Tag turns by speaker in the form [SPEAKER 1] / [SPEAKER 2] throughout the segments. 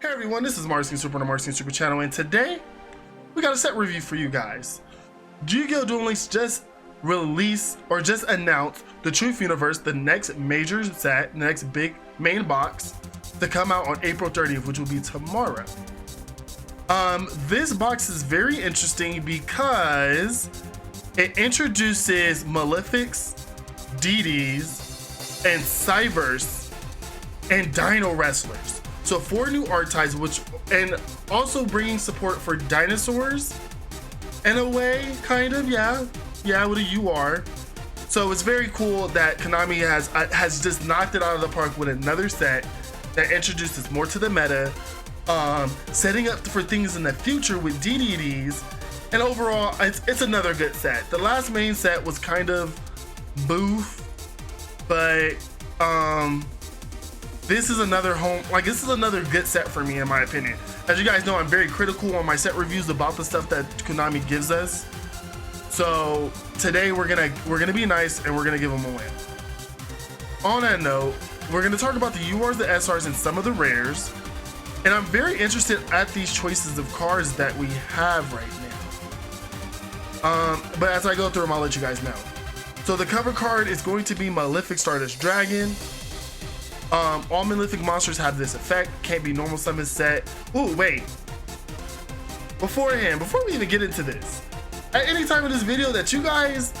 [SPEAKER 1] Hey everyone, this is Marz Super on the Marz Super channel, and today we got a set review for you guys. Yu-Gi-Oh! Duel Links just released or just announced the Truth Universe, the next major set, the next big main box to come out on April 30th, which will be tomorrow. This box is very interesting because it introduces Malefics, DDs, and Cybers and Dino Wrestlers. So 4 new archetypes, and also bringing support for dinosaurs in a way, kind of, yeah, with a UR. So it's very cool that Konami has just knocked it out of the park with another set that introduces more to the meta, setting up for things in the future with DDDs, and overall, it's another good set. The last main set was kind of boof, but this is another good set for me, in my opinion. As you guys know, I'm very critical on my set reviews about the stuff that Konami gives us. So today we're gonna be nice and we're gonna give them a win. On that note, we're gonna talk about the URs, the SRs, and some of the rares. And I'm very interested at these choices of cards that we have right now. But as I go through them, I'll let you guys know. So the cover card is going to be Malefic Stardust Dragon. All Malefic monsters have this effect. Can't be normal summon set. Ooh, wait. Before we even get into this, at any time in this video that you guys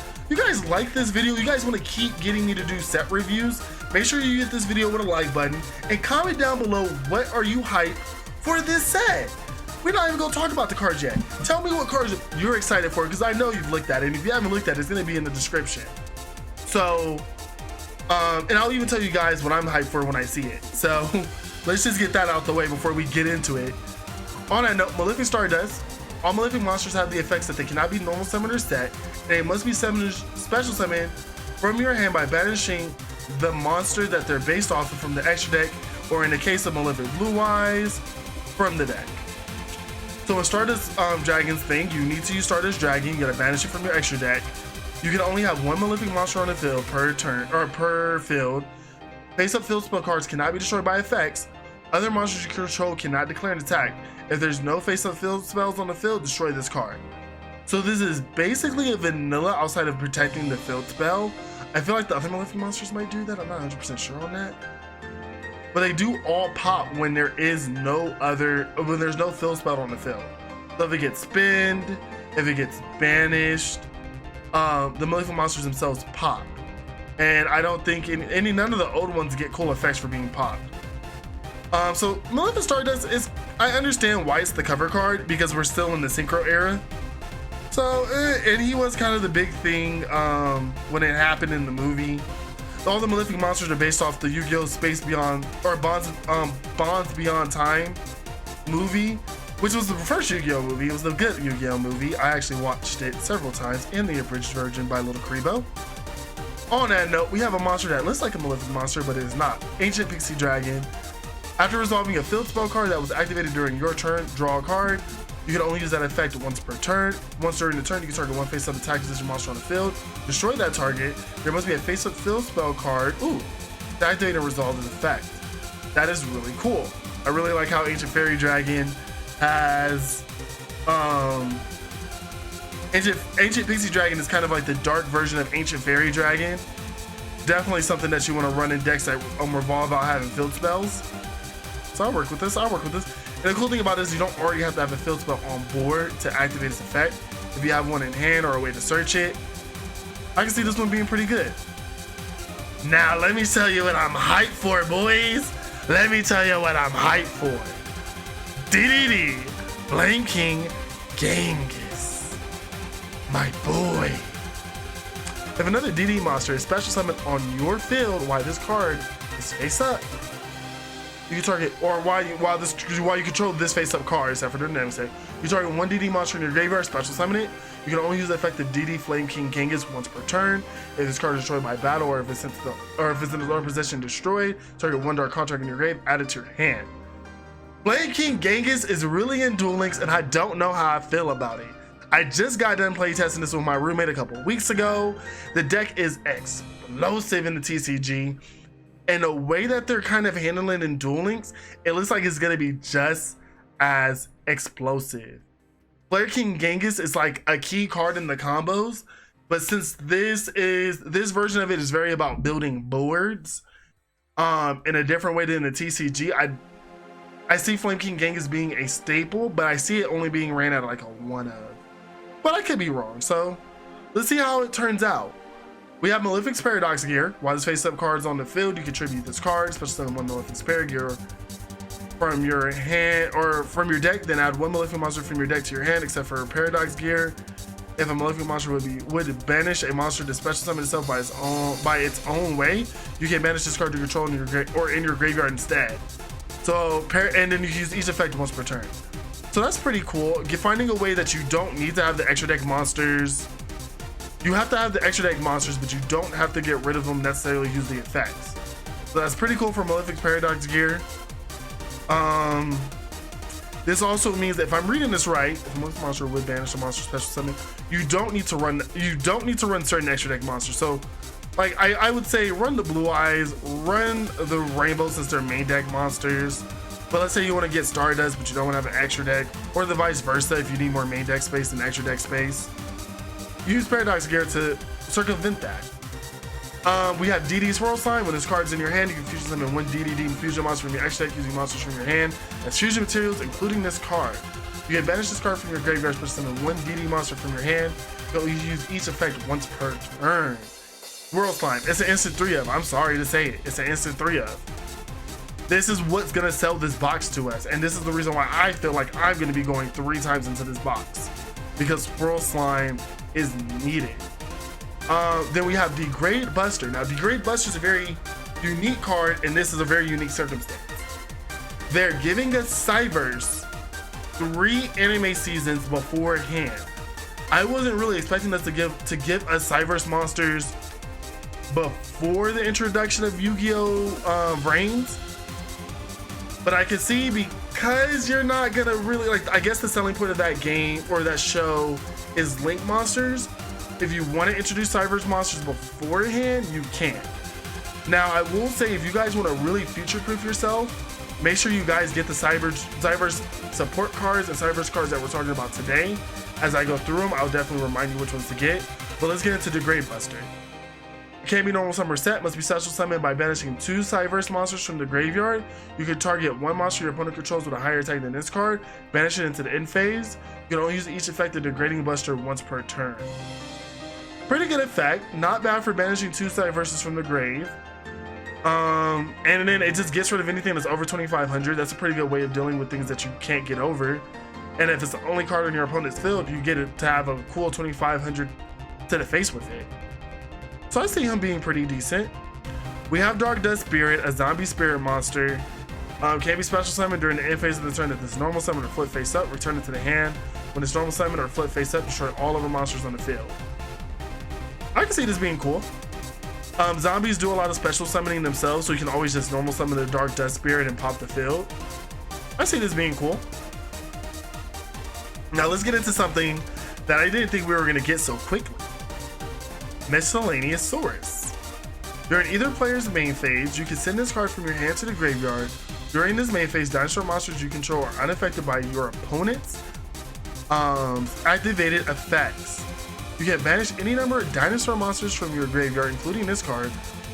[SPEAKER 1] like this video, you guys want to keep getting me to do set reviews, make sure you hit this video with a like button and comment down below what are you hyped for this set. We're not even gonna talk about the cards yet. Tell me what cards you're excited for, because I know you've looked at it, and if you haven't looked at it, it's gonna be in the description. So and I'll even tell you guys what I'm hyped for when I see it. So let's just get that out the way before we get into it. On that note, Malefic Stardust. All Malefic monsters have the effects that they cannot be normal summoned or set. They must be summoned, special summoned from your hand by banishing the monster that they're based off of from the extra deck, or in the case of Malefic Blue Eyes, from the deck. So in Stardust Dragon's thing, you need to use Stardust Dragon. You gotta banish it from your extra deck. You can only have 1 Malefic monster on the field per turn, or per field. Face-up field spell cards cannot be destroyed by effects. Other monsters you control cannot declare an attack. If there's no face-up field spells on the field, destroy this card. So this is basically a vanilla outside of protecting the field spell. I feel like the other Malefic monsters might do that. I'm not 100% sure on that. But they do all pop when there's no field spell on the field. So if it gets spinned, if it gets banished, the Malefic monsters themselves pop, and I don't think none of the old ones get cool effects for being popped. So Malefic Stardust is, I understand why it's the cover card, because we're still in the Synchro era. So and he was kind of the big thing when it happened in the movie. All the Malefic monsters are based off the Yu-Gi-Oh! Space Beyond, or Bonds Beyond Time movie, which was the first Yu-Gi-Oh! Movie. It was the good Yu-Gi-Oh! Movie. I actually watched it several times in the abridged version by Little Kribo. On that note, we have a monster that looks like a Malefic monster, but it is not. Ancient Pixie Dragon. After resolving a field spell card that was activated during your turn, draw a card. You can only use that effect once per turn. Once during the turn, you can target 1 face-up attack position monster on the field. Destroy that target. There must be a face-up field spell card. Ooh, to activate and resolve this effect. That is really cool. I really like how Ancient Fairy Dragon has Ancient Pixie Dragon is kind of like the dark version of Ancient Fairy Dragon. Definitely something that you want to run in decks that revolve out having field spells. So I'll work with this. And the cool thing about this is you don't already have to have a field spell on board to activate its effect. If you have one in hand or a way to search it, I can see this one being pretty good. Now let me tell you what I'm hyped for, boys. Let me tell you what I'm hyped for. DDD, Flame King Genghis, my boy. If another DD monster is special summoned on your field while this card is face up, you can target, or while you control this face-up card, except for the next set, you target 1 DD monster in your graveyard, special summon it. You can only use the effect of DD Flame King Genghis once per turn. If this card is destroyed by battle, or if it's in its own possession destroyed, target 1 dark contract in your grave, add it to your hand. Flame King Genghis is really in Duel Links, and I don't know how I feel about it. I just got done playtesting this with my roommate a couple weeks ago. The deck is explosive in the TCG. And the way that they're kind of handling in Duel Links, it looks like it's gonna be just as explosive. Flare King Genghis is like a key card in the combos, but since this version of it is very about building boards in a different way than the TCG, I see Flame King Genghis being a staple, but I see it only being ran at like a 1 of. But I could be wrong, so let's see how it turns out. We have Malefic's Paradox gear. While this face-up card is on the field, you contribute this card, special summon 1 Malefic's Paradox gear from your hand or from your deck, then add 1 Malefic monster from your deck to your hand, except for Paradox gear. If a Malefic monster would banish a monster to special summon itself by its own way, you can banish this card to control in your graveyard instead. So and then you use each effect once per turn. So that's pretty cool. Finding a way that you don't need to have the extra deck monsters. You have to have the extra deck monsters, but you don't have to get rid of them necessarily use the effects. So that's pretty cool for Malefic's Paradox gear. This also means that if I'm reading this right, if a Malefic monster would banish a monster special summon, you don't need to run certain extra deck monsters. So like I would say run the Blue Eyes, run the Rainbow since they're main deck monsters. But let's say you want to get Stardust, but you don't want to have an extra deck, or the vice versa if you need more main deck space than extra deck space. Use Paradox gear to circumvent that. We have DD's Swirl Slime. When this card's in your hand, you can fusion summon 1 DD fusion monster from your extra deck using monsters from your hand as fusion materials, including this card. You can banish this card from your graveyard, special summon 1 DD monster from your hand. You'll use each effect once per turn. Swirl Slime. It's an instant 3 of. I'm sorry to say it. It's an instant 3 of. This is what's gonna sell this box to us, and this is the reason why I feel like I'm gonna be going 3 times into this box, because Swirl Slime is needed. Then we have Degrade Buster. Now Degrade Buster is a very unique card, and this is a very unique circumstance. They're giving us Cyberse 3 anime seasons beforehand. I wasn't really expecting us to give us Cyberse monsters before the introduction of Yu-Gi-Oh! Brains. But I can see, because you're not gonna really like, I guess the selling point of that game or that show is Link monsters. If you want to introduce Cyberse monsters beforehand, you can. Now I will say, if you guys want to really future-proof yourself, make sure you guys get the Cyberse support cards and Cyberse cards that we're talking about today. As I go through them, I'll definitely remind you which ones to get. But let's get into Degrade Buster. Can't be normal summon set, must be special summoned by banishing 2 Cyberse monsters from the graveyard. You can target 1 monster your opponent controls with a higher attack than this card, banish it into the end phase. You can only use each effect of Degrading Buster once per turn. Pretty good effect, not bad for banishing 2 Cyberses from the grave. And then it just gets rid of anything that's over 2,500. That's a pretty good way of dealing with things that you can't get over. And if it's the only card on your opponent's field, you get it to have a cool 2,500 to the face with it. So I see him being pretty decent. We have Dark Dust Spirit, a zombie spirit monster. Can be special summoned during the end phase of the turn. If this normal summon or flip face up, return it to the hand. When it's normal summon or flip face up, destroy all other monsters on the field. I can see this being cool. Zombies do a lot of special summoning themselves, so you can always just normal summon the Dark Dust Spirit and pop the field. I see this being cool. Now let's get into something that I didn't think we were going to get so quickly. Miscellaneous Source. During either player's main phase, you can send this card from your hand to the graveyard. During this main phase, dinosaur monsters you control are unaffected by your opponent's activated effects. You can banish any number of dinosaur monsters from your graveyard, including this card,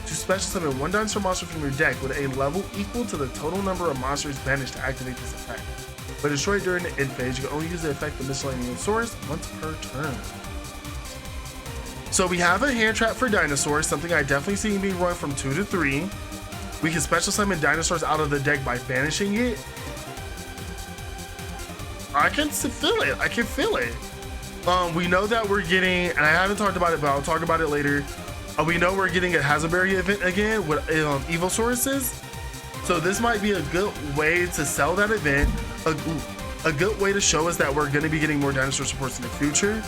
[SPEAKER 1] to special summon 1 dinosaur monster from your deck with a level equal to the total number of monsters banished to activate this effect. But destroyed during the end phase, you can only use the effect of Miscellaneous Source once per turn. So we have a hand trap for dinosaurs, something I definitely see being run from 2 to 3. We can special summon dinosaurs out of the deck by banishing it. I can feel it. I can feel it. We know that we're getting, and I haven't talked about it, but I'll talk about it later. We know we're getting a Hazaberry event again with Evil Sources. So this might be a good way to sell that event. A good way to show us that we're going to be getting more dinosaur supports in the future.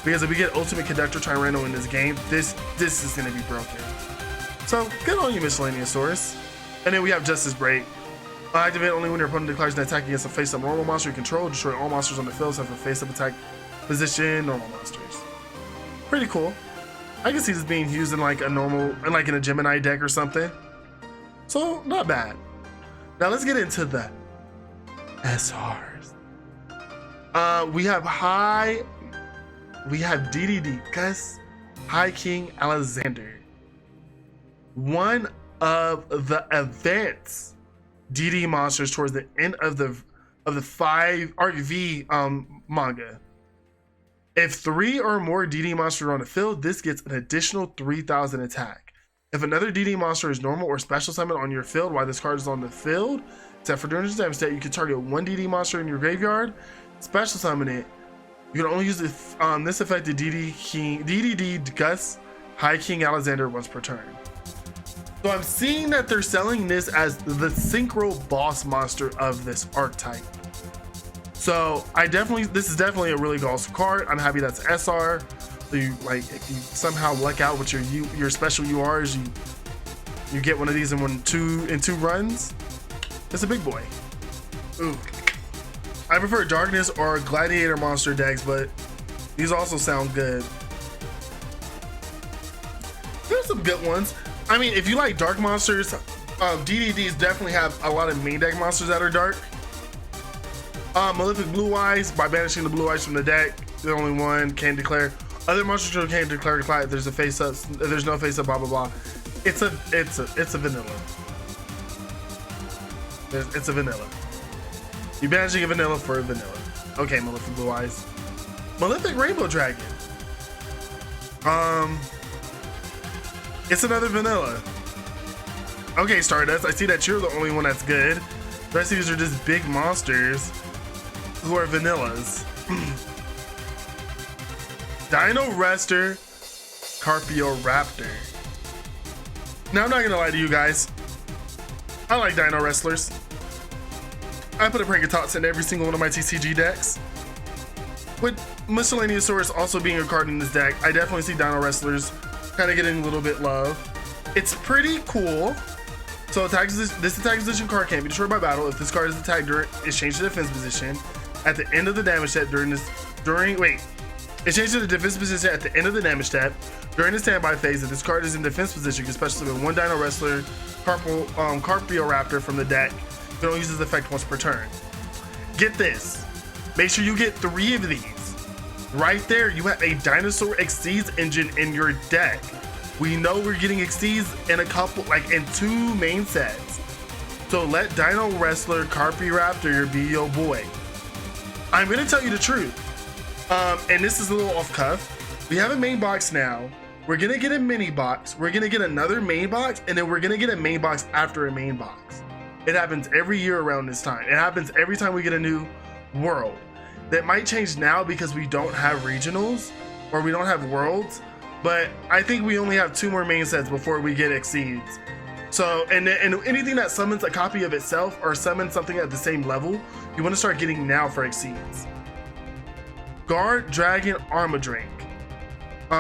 [SPEAKER 1] Because if we get Ultimate Conductor Tyranno in this game, this is going to be broken. So good on you, Miscellaneous Source. And then we have Justice Break. Activate only when your opponent declares an attack against a face-up normal monster you control. Destroy all monsters on the field except for face-up attack position normal monsters. Pretty cool. I can see this being used in like a normal, in like in a Gemini deck or something. So not bad. Now let's get into the SRs. We have DDD, Gus, High King Alexander. One of the events DD monsters towards the end of the 5 Arc V manga. If 3 or more DD monsters are on the field, this gets an additional 3,000 attack. If another DD monster is normal or special summon on your field while this card is on the field, except for during this damage stat, you can target one DD monster in your graveyard, special summon it. You can only use this effective DDD Gus High King Alexander once per turn. So I'm seeing that they're selling this as the synchro boss monster of this archetype. So this is definitely a really awesome card. I'm happy that's SR. So you, like, if you somehow luck out with your special URs, you get one of these in two runs. It's a big boy. Ooh. I prefer Darkness or Gladiator monster decks, but these also sound good. There's some good ones. I mean, if you like dark monsters, DDDs definitely have a lot of main deck monsters that are dark. Malefic Blue Eyes, by banishing the Blue Eyes from the deck, the only one can declare. Other monsters can't declare if there's a face up, if there's no face up, blah blah blah. It's a vanilla. It's a vanilla. You're banishing a vanilla for a vanilla. Okay, Malefic Blue Eyes. Malefic Rainbow Dragon. It's another vanilla. Okay, Stardust, I see that you're the only one that's good. The rest of these are just big monsters who are vanillas. Dino Rester, Carpio Raptor. Now, I'm not gonna lie to you guys. I like Dino Wrestlers. I put a Prankatots in every single one of my TCG decks. With Miscellaneousaurus also being a card in this deck, I definitely see Dino Wrestlers kind of getting a little bit love. It's pretty cool. So this attack position card can't be destroyed by battle. If this card is attacked it's changed to defense position at the end of the damage step it's changed to the defense position at the end of the damage step. During the standby phase, if this card is in defense position, you can special summon one Dino Wrestler, Carpio Raptor from the deck. You can only use this effect once per turn. Get this. Make sure you get 3 of these. Right there, you have a Dinosaur Exceeds engine in your deck. We know we're getting Exceeds in in 2 main sets. So let Dino Wrestler Carpio Raptor be your boy. I'm gonna tell you the truth. And this is a little off cuff. We have a main box now. We're gonna get a mini box. We're gonna get another main box, and then we're gonna get a main box after a main box. It happens every year around this time. It happens every time we get a new world. That might change now because we don't have regionals or we don't have worlds, but I think we only have 2 more main sets before we get Exceeds. So, and anything that summons a copy of itself or summons something at the same level, you want to start getting now for Exceeds. Guard Dragon Armadrake.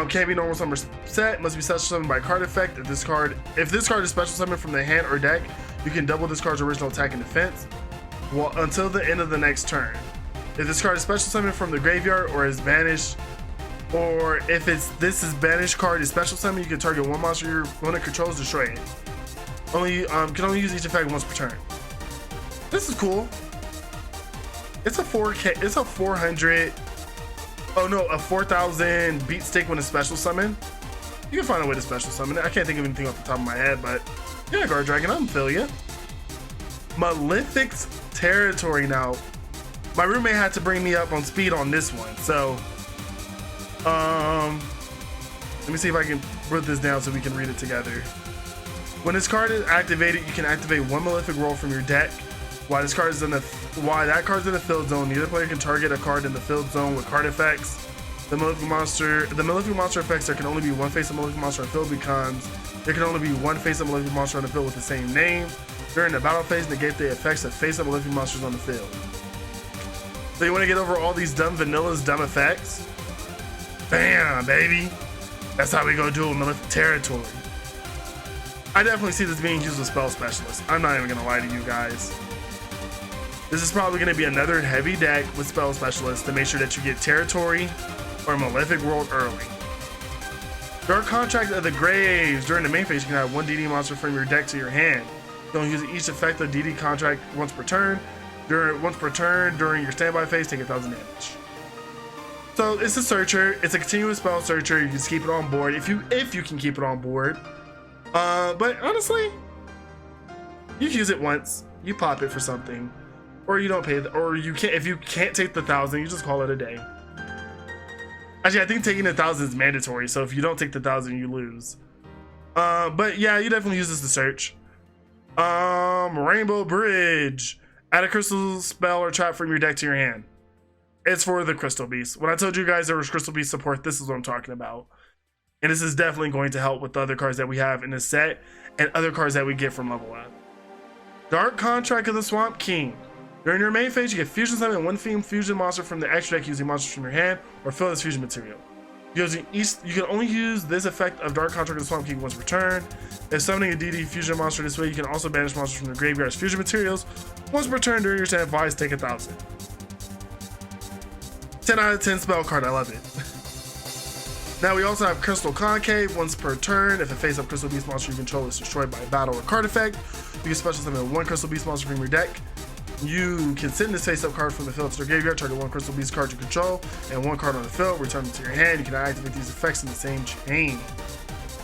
[SPEAKER 1] Can't be normal summon set, must be special summoned by card effect. If this card is special summoned from the hand or deck, you can double this card's original attack and defense until the end of the next turn. If this card is special summoned from the graveyard or is banished, or if this is banished card is special summoned, you can target one monster your opponent controls, destroy it. Can only use each effect once per turn. This is cool. It's a 4K. It's a 400. Oh no, a 4,000 beat stick when it's special summon. You can find a way to special summon it. I can't think of anything off the top of my head, but yeah, Guard Dragon, I'm feel ya. Malefic's Territory now. My roommate had to bring me up on speed on this one, so let me see if I can put this down so we can read it together. When this card is activated, you can activate one Malefic roll from your deck. While that card's in the field zone, neither player can target a card in the field zone with card effects. The Malefic monster effects, there can only be one face of Malefic monster on the field becomes there can only be one face of Malefic monster on the field with the same name. During the battle phase, negate the effects of face of Malefic monsters on the field. So you want to get over all these dumb vanillas, dumb effects? Bam, baby. That's how we go do a Malefic Territory. I definitely see this being used with Spell Specialist. I'm not even going to lie to you guys. This is probably going to be another heavy deck with Spell Specialist to make sure that you get Territory or Malefic World early. Dark Contract of the Graves. During the main phase, you can add one DD monster from your deck to your hand. Don't use each effect of DD contract once per turn. During your standby phase, take 1,000 damage. So it's a searcher. It's a continuous spell searcher. You can just keep it on board if you can keep it on board. But honestly, you use it once, you pop it for something, or you don't pay, or you can't. If you can't take the 1,000, you just call it a day. Actually, I think taking 1,000 is mandatory. So if you don't take the 1,000, you lose. But yeah, you definitely use this to search. Rainbow Bridge. Add a crystal spell or trap from your deck to your hand. It's for the Crystal Beast. When I told you guys there was Crystal Beast support, this is what I'm talking about. And this is definitely going to help with the other cards that we have in this set and other cards that we get from level up. Dark Contract of the Swamp King. During your main phase, you get fusion summon one fusion monster from the extra deck using monsters from your hand or fill this fusion material. You can only use this effect of Dark Contract of the Swamp King once per turn. If summoning a DD fusion monster this way, you can also banish monsters from the graveyard as fusion materials. Once per turn during your standby, take 1,000. 10 out of 10 spell card, I love it. Now we also have Crystal Concave. Once per turn, if a face-up Crystal Beast monster you control is destroyed by a battle or card effect, you can special summon one Crystal Beast monster from your deck. You can send this face-up card from the field to the graveyard, target one Crystal Beast card you control, and one card on the field, return it to your hand. You can activate these effects in the same chain.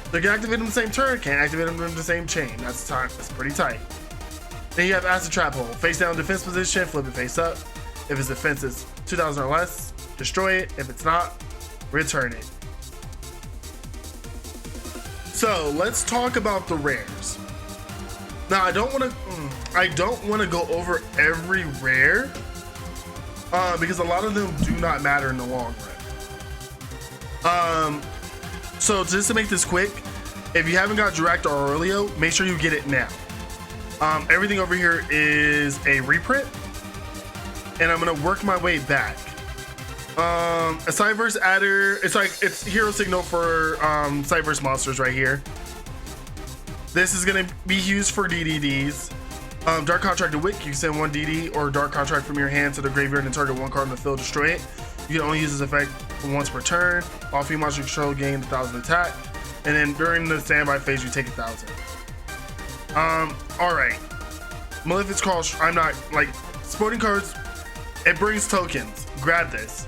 [SPEAKER 1] So you can activate them in the same turn, can't activate them in the same chain. That's pretty tight. Then you have Acid Trap Hole. Face down defense position, flip it face up. If its defense is 2,000 or less, destroy it. If it's not, return it. So let's talk about the rares. Now I don't want to go over every rare because a lot of them do not matter in the long run. So just to make this quick, if you haven't got Direct or Aurelio, make sure you get it now. Everything over here is a reprint, and I'm gonna work my way back. A Cyberse adder, it's hero signal for Cyberse monsters right here. This is gonna be used for DDDs. Dark Contract to Wick, you can send one DD or Dark Contract from your hand to the graveyard and target one card on the field, destroy it. You can only use this effect once per turn. All female monster you control gain 1,000 attack, and then during the standby phase you take 1,000. All right. Malefic's Call. I'm not like sporting cards. It brings tokens. Grab this.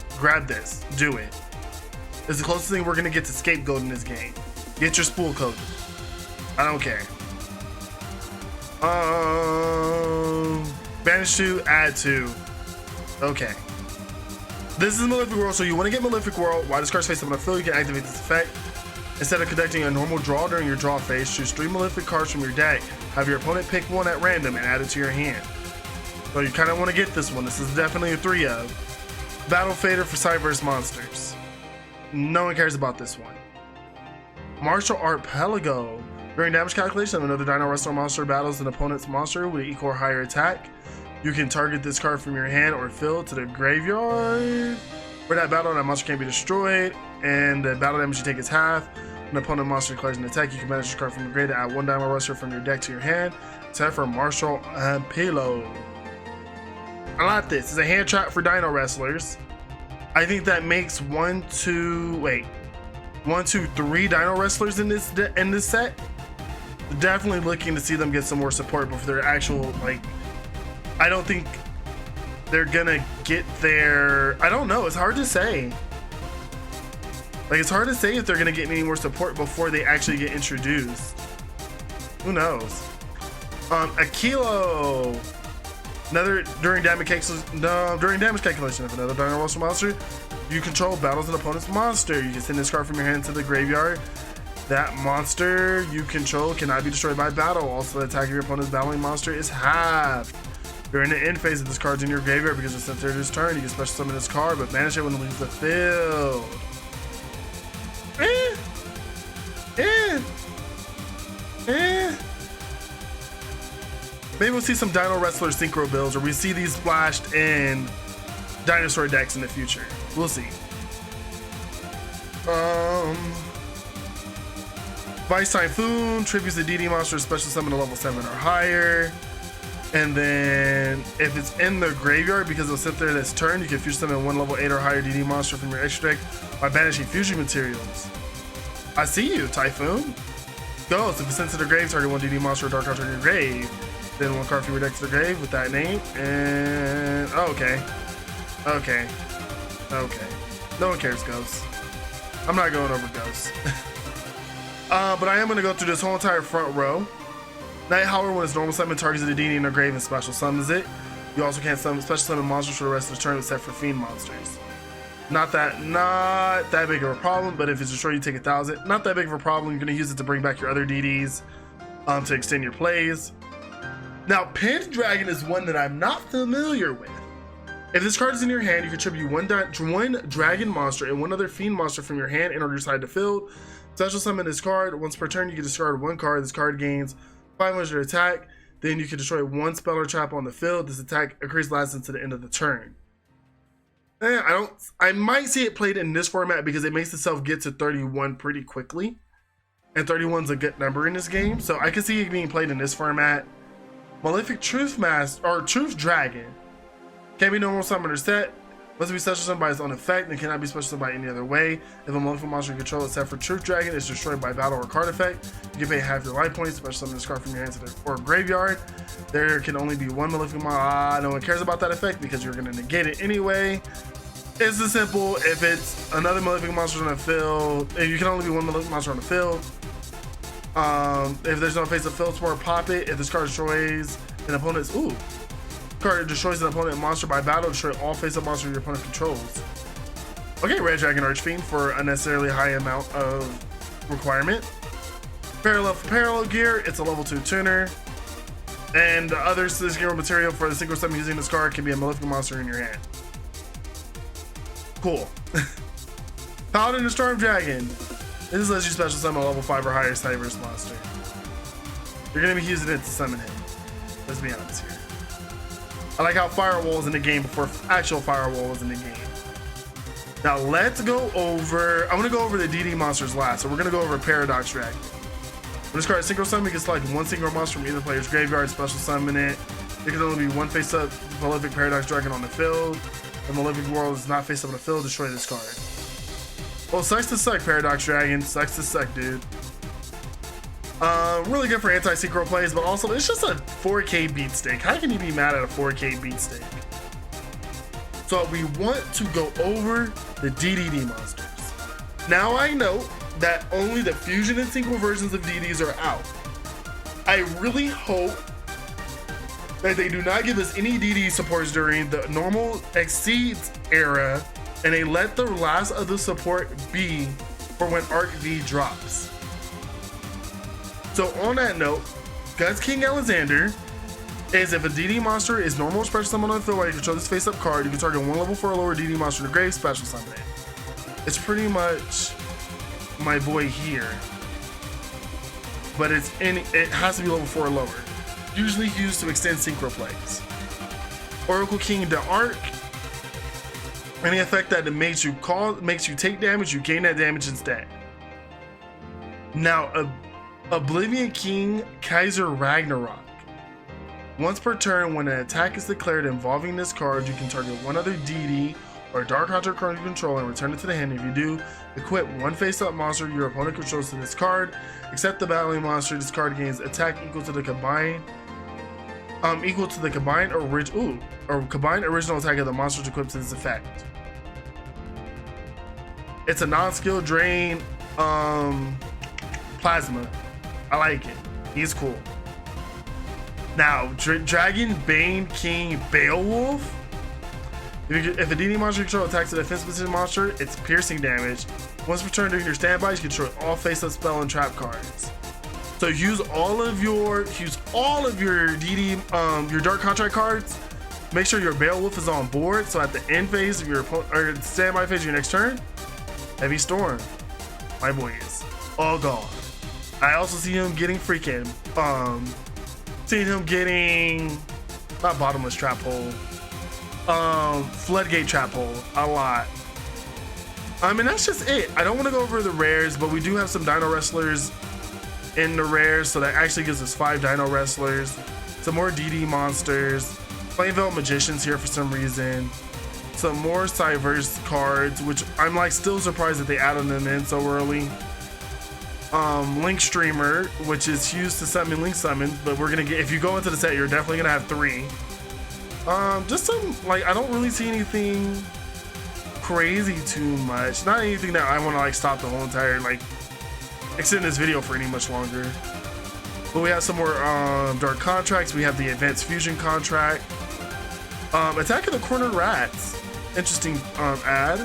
[SPEAKER 1] Do it. It's the closest thing we're gonna get to scapegoat in this game. Get your spool code. I don't care. Banish 2, add 2. Okay. This is Malefic World, so you want to get Malefic World. While this card's face up on the field, you can activate this effect. Instead of conducting a normal draw during your draw phase, choose 3 Malefic cards from your deck. Have your opponent pick one at random and add it to your hand. So you kind of want to get this one. This is definitely a 3 of. Battle Fader for Cyberse monsters. No one cares about this one. Martial Art Pelago. During damage calculation, another Dino Wrestler monster battles an opponent's monster with an equal or higher attack. You can target this card from your hand or field to the graveyard. For that battle, that monster can't be destroyed, and the battle damage you take is half. When an opponent monster declares an attack, you can banish this card from the grave to add one Dino Wrestler from your deck to your hand. Except for Martial Pelo. I like this. It's a hand trap for Dino Wrestlers. I think that makes 1, 2, 3 Dino Wrestlers in this set. Definitely looking to see them get some more support before their actual, like, I don't think they're gonna get their, I don't know, it's hard to say. Like, it's hard to say if they're gonna get any more support before they actually get introduced. Who knows? Aquilo. Another, during damage calculation of another Dino Wrestler monster you control battles an opponent's monster. You can send this card from your hand to the graveyard. That monster you control cannot be destroyed by battle. Also, the attack of your opponent's battling monster is halved. During the end phase of this card's in your graveyard because it's entered his turn, you can special summon this card, but banish it when it leaves the field. Maybe we'll see some Dino Wrestler Synchro builds, or we see these splashed in dinosaur decks in the future. We'll see. Vice Typhoon tributes the DD monster special summon to level 7 or higher. And then if it's in the graveyard, because it'll sit there this turn, you can fusion summon one level 8 or higher DD monster from your extra deck by banishing fusion materials. I see you, Typhoon. Ghost, if it's sent to the grave, target one DD monster or Dark Contract in your grave. Then one card from your deck to the grave with that name. And okay. No one cares, Ghosts. I'm not going over Ghosts. But I am going to go through this whole entire front row. Night Howler, when it's normal summon, targets the DD in the grave and special summons it. You also can't summon special summon monsters for the rest of the turn except for fiend monsters. Not that big of a problem, but if it's destroyed, you take 1,000. Not that big of a problem. You're going to use it to bring back your other DDs to extend your plays. Now, Pendragon is one that I'm not familiar with. If this card is in your hand, you contribute one dragon monster and one other fiend monster from your hand in order to side the field. Special summon this card. Once per turn, you can discard one card. This card gains 500 attack. Then you can destroy one spell or trap on the field. This attack occurs lasts until the end of the turn. I might see it played in this format because it makes itself get to 31 pretty quickly. And 31's a good number in this game. So I can see it being played in this format. Malefic Truth Dragon. Can't be normal summoned or set. Must be special summoned by its own effect and cannot be special summoned by any other way. If a Malefic monster you control except for Truth Dragon is destroyed by battle or card effect, you can pay half your life points, special summon this card from your hand to the or graveyard. There can only be one Malefic monster. No one cares about that effect because you're going to negate it anyway. It's as simple. If it's another Malefic monster on the field, you can only be one Malefic monster on the field. If there's no face-up field support, pop it. If this card destroys an opponent's card destroys an opponent monster by battle, destroy all face-up monsters your opponent controls. Okay, Red Dragon Archfiend for unnecessarily high amount of requirement. Parallel gear, it's a level 2 tuner. And the other hero material for the single summon using this card can be a Malefic monster in your hand. Cool. Paladin and Storm Dragon. This lets you special summon a level 5 or higher Cyberse monster. You're going to be using it to summon him. Let's be honest here. I like how Firewall was in the game before actual Firewall was in the game. Now let's go over, I'm going to go over the DD monsters last. So we're going to go over Paradox Dragon. When this card is synchro summon, you can select one single monster from either player's graveyard, special summon it. There can only be one face-up Malefic Paradox Dragon on the field. The Malefic World is not face-up on the field, destroy this card. Well, sucks to suck, Paradox Dragon. Sucks to suck, dude. Really good for anti-synchro plays, but also it's just a 4K beat stick. How can you be mad at a 4K beat stick? So we want to go over the DDD monsters. Now I know that only the fusion and synchro versions of DDs are out. I really hope that they do not give us any DD supports during the normal Exceeds era, and they let the last of the support be for when Arc V drops. So on that note, Guts King Alexander is if a DD monster is normal special summon on the field while you control this face-up card, you can target one level 4 or lower DD monster in the grave, special summon it. It's pretty much my boy here, but it has to be level 4 or lower. Usually used to extend synchro plays. Oracle King D'Arc. Any effect that makes you take damage, you gain that damage instead. Now, Oblivion King Kaiser Ragnarok. Once per turn, when an attack is declared involving this card, you can target one other DD or Dark Hunter card you control and return it to the hand. If you do, equip one face-up monster your opponent controls to this card. Except the battling monster, this card gains attack equal to the combined original attack of the monster equipped to this effect. It's a non-skill drain plasma. I like it. He's cool. Now, Dragon Bane King Beowulf. If a DD monster you control attacks a defense position monster, it's piercing damage. Once per turn during your standby, you can destroy all face-up spell and trap cards. So use all of your DD, your Dark Contract cards. Make sure your Beowulf is on board. So at the end phase of your standby phase of your next turn, Heavy Storm, my boy is all gone. I also see him getting freaking, not bottomless trap hole, floodgate trap hole a lot. And that's just it. I don't want to go over the rares, but we do have some Dino Wrestlers in the rares, so that actually gives us 5 Dino Wrestlers, some more DD monsters, Plainveld Magicians here for some reason, some more Cyverse cards, which I'm like still surprised that they added them in so early. Link Streamer, which is used to summon Link summons, but we're gonna get, if you go into the set, you're definitely gonna have 3. Just some, like, I don't really see anything crazy too much. Not anything that I want to like stop the whole entire, like, extend this video for any much longer. But we have some more dark contracts. We have the advanced fusion contract. Attack of the Cornered Rats. Interesting ad.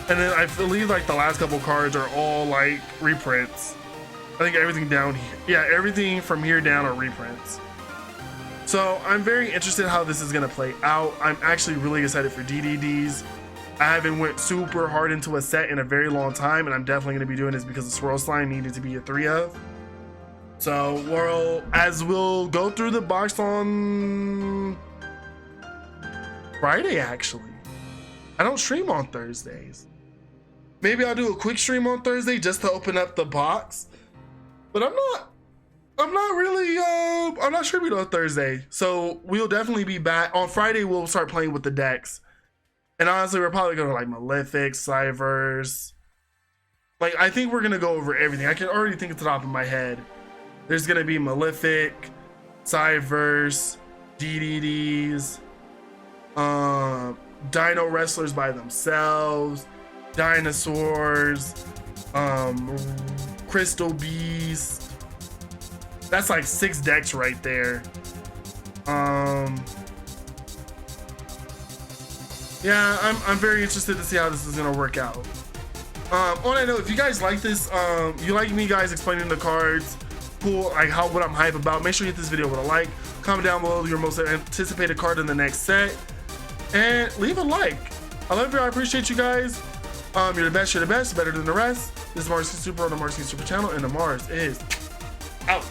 [SPEAKER 1] And then I believe like the last couple cards are all like reprints. I think everything down here, yeah, everything from here down are reprints. So I'm very interested how this is gonna play out. I'm actually really excited for DDDs. I haven't went super hard into a set in a very long time, and I'm definitely gonna be doing this because the Swirl Slime needed to be a 3 of. So we'll go through the box on Friday, actually. I don't stream on Thursdays. Maybe I'll do a quick stream on Thursday just to open up the box. But I'm not streaming on Thursday. So we'll definitely be back. On Friday, we'll start playing with the decks. And honestly, we're probably gonna like Malefic, Cyverse. Like, I think we're gonna go over everything. I can already think at the top of my head. There's gonna be Malefic, Cyverse, DDDs, Dino Wrestlers by themselves, Dinosaurs, Crystal Beast. That's like 6 decks right there. Yeah, I'm very interested to see how this is gonna work out. On that note, if you guys like this, you like me guys explaining the cards, cool, like what I'm hype about, make sure you hit this video with a like, comment down below your most anticipated card in the next set, and leave a like. I love you, I appreciate you guys. You're the best, better than the rest. This is Marz Super on the Marz Super channel, and the Marz is out.